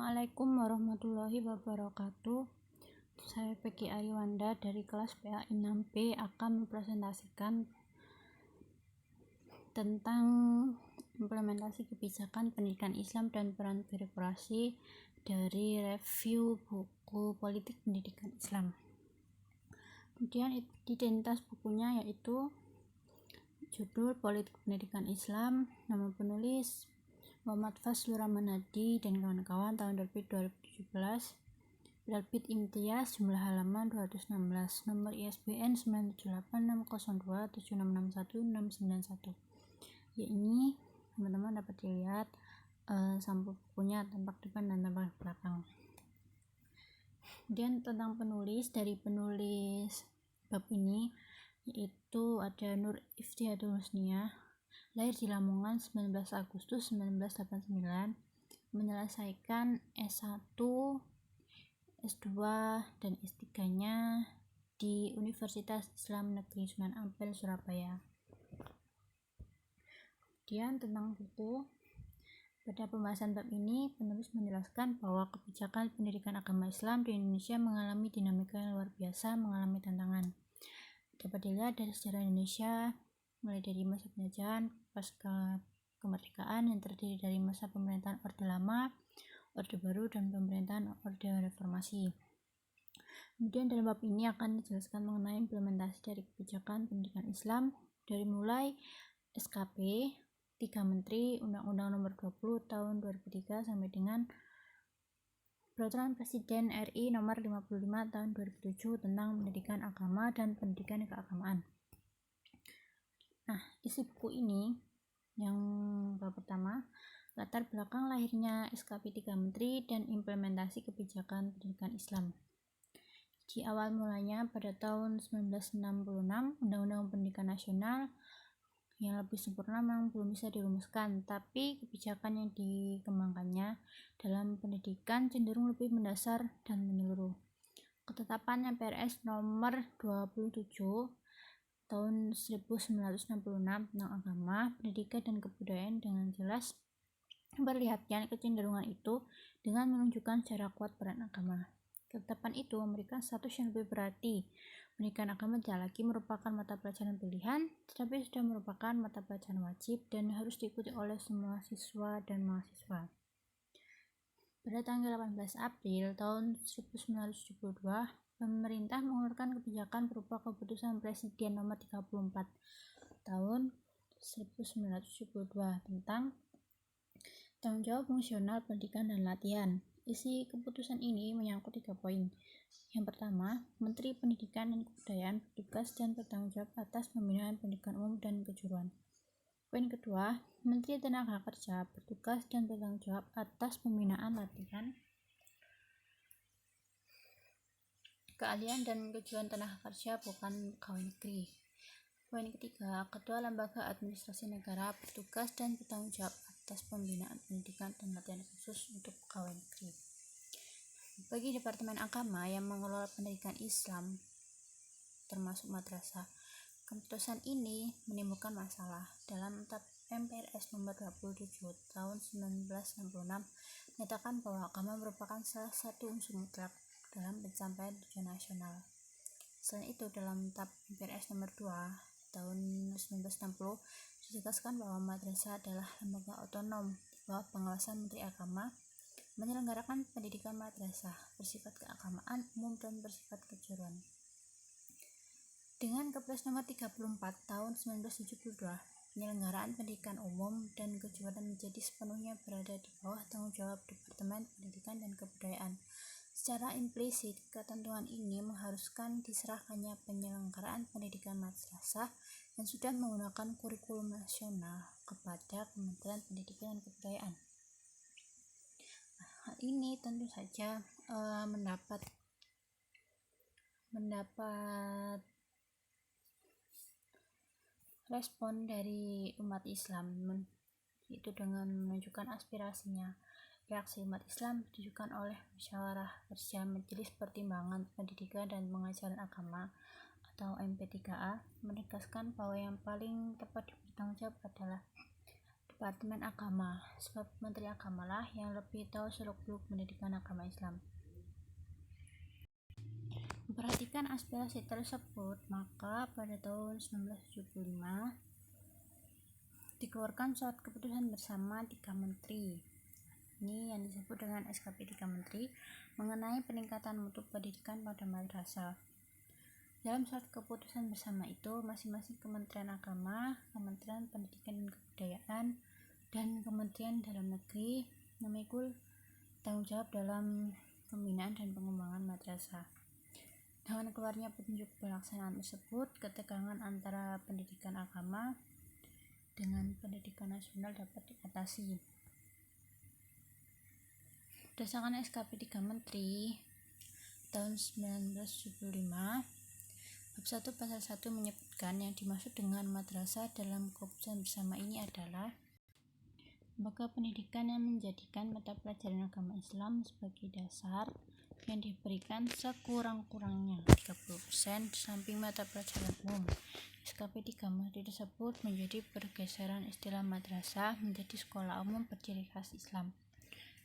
Assalamualaikum warahmatullahi wabarakatuh. Saya Peggy Ariwanda dari kelas PA 6B akan mempresentasikan tentang implementasi kebijakan pendidikan Islam dan peran birokrasi dari review buku politik pendidikan Islam. Kemudian identitas bukunya yaitu judul Politik Pendidikan Islam, nama penulis Muhammad Fazlur Rahman Hadi dan kawan-kawan, tahun terbit 2017, penerbit Imtiaz, jumlah halaman 216, nomor ISBN 9786027661691. Ya, ini teman-teman dapat dilihat sampul bukunya, tampak depan dan tampak belakang. Kemudian tentang penulis, dari penulis bab ini yaitu ada Nur Iftihatul Husniyah, lahir di Lamongan 19 Agustus 1989, menyelesaikan S1, S2, dan S3-nya di Universitas Islam Negeri Sunan Ampel, Surabaya. Kemudian tentang buku, pada pembahasan bab ini penulis menjelaskan bahwa kebijakan pendidikan agama Islam di Indonesia mengalami dinamika yang luar biasa, mengalami tantangan. Dapat dilihat dari sejarah Indonesia, mulai dari masa penjajahan, pasca kemerdekaan yang terdiri dari masa pemerintahan Orde Lama, Orde Baru, dan pemerintahan Orde Reformasi. Kemudian dalam bab ini akan dijelaskan mengenai implementasi dari kebijakan pendidikan Islam dari mulai SKP 3 Menteri, Undang-Undang Nomor 20 Tahun 2003 sampai dengan Peraturan Presiden RI Nomor 55 Tahun 2007 tentang pendidikan agama dan pendidikan keagamaan. Nah, isi buku ini yang pertama, latar belakang lahirnya SKP 3 Menteri dan implementasi kebijakan pendidikan Islam. Di awal mulanya pada tahun 1966, Undang-Undang Pendidikan Nasional yang lebih sempurna memang belum bisa dirumuskan, tapi kebijakan yang dikembangkannya dalam pendidikan cenderung lebih mendasar dan menyeluruh. Ketetapan MPRS nomor 27 tahun 1966 tentang agama, pendidikan, dan kebudayaan dengan jelas memperlihatkan kecenderungan itu dengan menunjukkan secara kuat peran agama. Ketetapan itu memberikan status yang lebih berarti. Pendidikan agama tidak lagi merupakan mata pelajaran pilihan, tetapi sudah merupakan mata pelajaran wajib dan harus diikuti oleh semua siswa dan mahasiswa. Pada tanggal 18 April tahun 1972, pemerintah mengeluarkan kebijakan berupa keputusan Presiden nomor 34 tahun 1972 tentang tanggung jawab fungsional pendidikan dan latihan. Isi keputusan ini menyangkut 3 poin. Yang pertama, Menteri Pendidikan dan Kebudayaan bertugas dan bertanggung jawab atas pembinaan pendidikan umum dan kejuruan. Poin kedua, Menteri Tenaga Kerja bertugas dan bertanggung jawab atas pembinaan latihan, keahlian dan kejuruan tenaga kerja bukan pegawai negeri. Poin ketiga, Ketua Lembaga Administrasi Negara bertugas dan bertanggung jawab atas pembinaan pendidikan dan latihan khusus untuk pegawai negeri. Bagi Departemen Agama yang mengelola pendidikan Islam, termasuk madrasah, keputusan ini menimbulkan masalah. Dalam MPRS nomor 27 tahun 1966 menyatakan bahwa agama merupakan salah satu unsur mutlak dalam pencapaian tujuan nasional. Selain itu, dalam MPRS nomor 2 tahun 1960 ditegaskan bahwa madrasah adalah lembaga otonom di bawah pengawasan Menteri Agama, menyelenggarakan pendidikan madrasah bersifat keagamaan umum dan bersifat kejuruan. Dengan Kepres nomor 34 tahun 1972, penyelenggaraan pendidikan umum dan kejuruan menjadi sepenuhnya berada di bawah tanggung jawab Departemen Pendidikan dan Kebudayaan. Secara implisit, ketentuan ini mengharuskan diserahkannya penyelenggaraan pendidikan madrasah yang sudah menggunakan kurikulum nasional kepada Kementerian Pendidikan dan Kebudayaan. Hal ini tentu saja mendapat respon dari umat Islam, yaitu dengan menunjukkan aspirasinya. Reaksi umat Islam ditujukan oleh Musyawarah Kerja Majelis Pertimbangan Pendidikan dan Pengajaran Agama atau MP3A, menegaskan bahwa yang paling tepat bertanggung jawab adalah Departemen Agama, sebab Menteri Agama lah yang lebih tahu seluk-beluk pendidikan agama Islam. Memperhatikan aspirasi tersebut, maka pada tahun 1975 dikeluarkan surat keputusan bersama 3 menteri. Ini yang disebut dengan SKP 3 menteri mengenai peningkatan mutu pendidikan pada madrasah. Dalam surat keputusan bersama itu, masing-masing Kementerian Agama, Kementerian Pendidikan dan Kebudayaan, dan Kementerian Dalam Negeri memikul tanggung jawab dalam pembinaan dan pengembangan madrasah. Dengan keluarnya petunjuk pelaksanaan tersebut, ketegangan antara pendidikan agama dengan pendidikan nasional dapat diatasi. Berdasarkan SKP 3 Menteri tahun 1975, Bab 1 Pasal 1 menyebutkan yang dimaksud dengan madrasah dalam keputusan bersama ini adalah lembaga pendidikan yang menjadikan mata pelajaran agama Islam sebagai dasar yang diberikan sekurang-kurangnya 30% di samping mata pelajaran umum. SKP 3 Menteri tersebut menjadi pergeseran istilah madrasah menjadi sekolah umum berdiri khas Islam.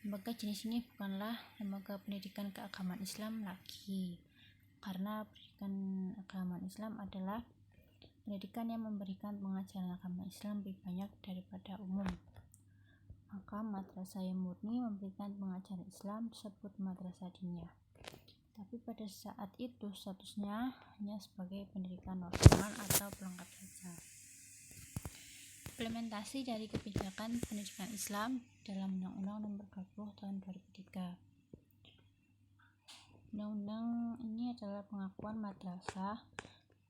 Lembaga jenis ini bukanlah lembaga pendidikan keagamaan Islam lagi, karena pendidikan keagamaan Islam adalah pendidikan yang memberikan pengajaran agama Islam lebih banyak daripada umum. Maka madrasah yang murni memberikan pengajaran Islam disebut madrasah diniyah. Tapi pada saat itu statusnya hanya sebagai pendidikan normal atau pelengkap saja. Implementasi dari kebijakan pendidikan Islam dalam Undang-Undang Nomor 20 Tahun 2003. Undang-undang ini adalah pengakuan madrasah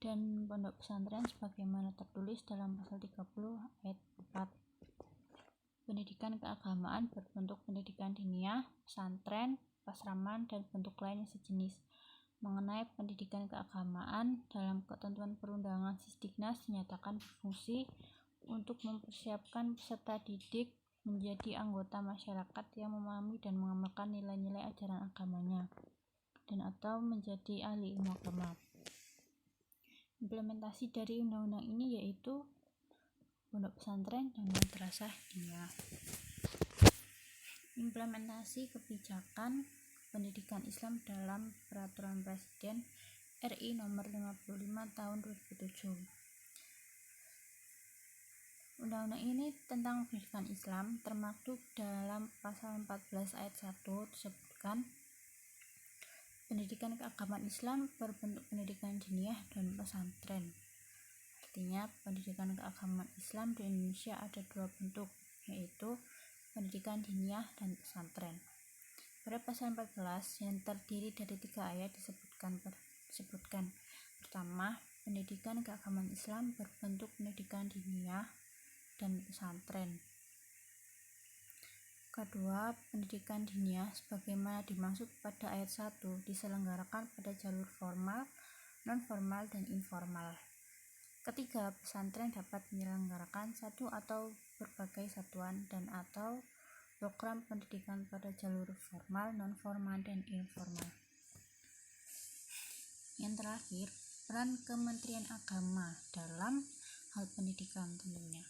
dan pondok pesantren sebagaimana tertulis dalam pasal 30 ayat 4. Pendidikan keagamaan berbentuk pendidikan diniyah, pesantren, pasraman, dan bentuk lain yang sejenis. Mengenai pendidikan keagamaan, dalam ketentuan perundangan Sisdiknas dinyatakan berfungsi untuk mempersiapkan peserta didik menjadi anggota masyarakat yang memahami dan mengamalkan nilai-nilai ajaran agamanya dan atau menjadi ahli ilmu agama. Implementasi dari undang-undang ini yaitu pondok pesantren dan madrasah diniyah. Implementasi kebijakan pendidikan Islam dalam Peraturan Presiden RI Nomor 55 Tahun 2007. Undang-undang ini tentang pendidikan Islam termaktub dalam pasal 14 ayat 1 disebutkan pendidikan keagamaan Islam berbentuk pendidikan diniyah dan pesantren. Artinya pendidikan keagamaan Islam di Indonesia ada 2 bentuk, yaitu pendidikan diniyah dan pesantren. Pada pasal 14 yang terdiri dari 3 ayat disebutkan pertama, pendidikan keagamaan Islam berbentuk pendidikan diniyah dan pesantren. Kedua, pendidikan diniyah sebagaimana dimaksud pada ayat 1 diselenggarakan pada jalur formal, non-formal, dan informal. Ketiga, pesantren dapat menyelenggarakan satu atau berbagai satuan dan atau program pendidikan pada jalur formal, non-formal, dan informal. Yang terakhir, peran Kementerian Agama dalam hal pendidikan tentunya.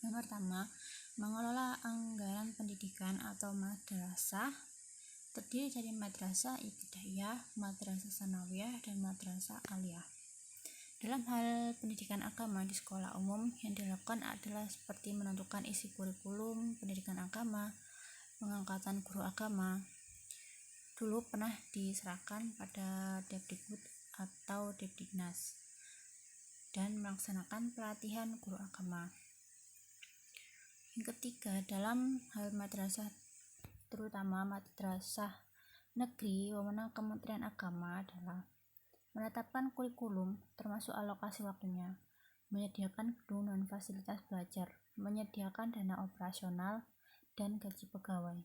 Yang pertama, mengelola anggaran pendidikan atau madrasah terdiri dari madrasah ibtidaiyah, madrasah sanawiyah, dan madrasah aliyah. Dalam hal pendidikan agama di sekolah umum, yang dilakukan adalah seperti menentukan isi kurikulum pendidikan agama, pengangkatan guru agama. Dulu pernah diserahkan pada Depdikbud atau Depdiknas dan melaksanakan pelatihan guru agama. Yang ketiga, dalam hal madrasah, terutama madrasah negeri, wewenang Kementerian Agama adalah menetapkan kurikulum termasuk alokasi waktunya, menyediakan gedung dan fasilitas belajar, menyediakan dana operasional dan gaji pegawai,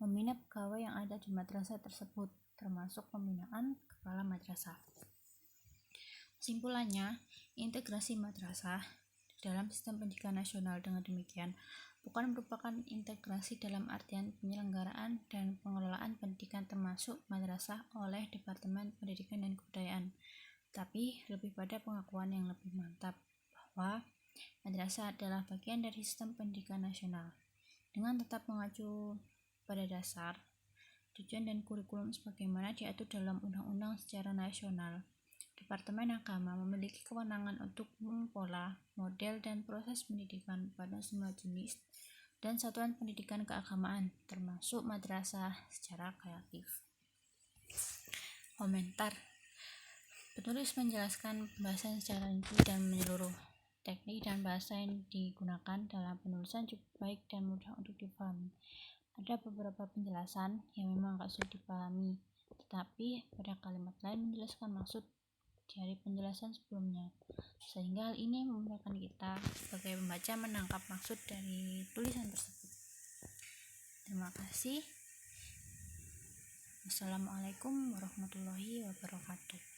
membina pegawai yang ada di madrasah tersebut, termasuk pembinaan kepala madrasah. Kesimpulannya, integrasi madrasah dalam sistem pendidikan nasional dengan demikian bukan merupakan integrasi dalam artian penyelenggaraan dan pengelolaan pendidikan termasuk madrasah oleh Departemen Pendidikan dan Kebudayaan, tapi lebih pada pengakuan yang lebih mantap bahwa Madrasah adalah bagian dari sistem pendidikan nasional. Dengan tetap mengacu pada dasar, tujuan dan kurikulum sebagaimana diatur dalam undang-undang secara nasional, Departemen Agama memiliki kewenangan untuk mempola, model, dan proses pendidikan pada semua jenis dan satuan pendidikan keagamaan, termasuk madrasah secara kreatif. Komentar. Penulis menjelaskan pembahasan secara rinci dan menyeluruh. Teknik dan bahasa yang digunakan dalam penulisan cukup baik dan mudah untuk dipahami. Ada beberapa penjelasan yang memang agak sulit dipahami, tetapi pada kalimat lain menjelaskan maksud dari penjelasan sebelumnya, sehingga hal ini memudahkan kita sebagai pembaca menangkap maksud dari tulisan tersebut. Terima kasih. Wassalamualaikum warahmatullahi wabarakatuh.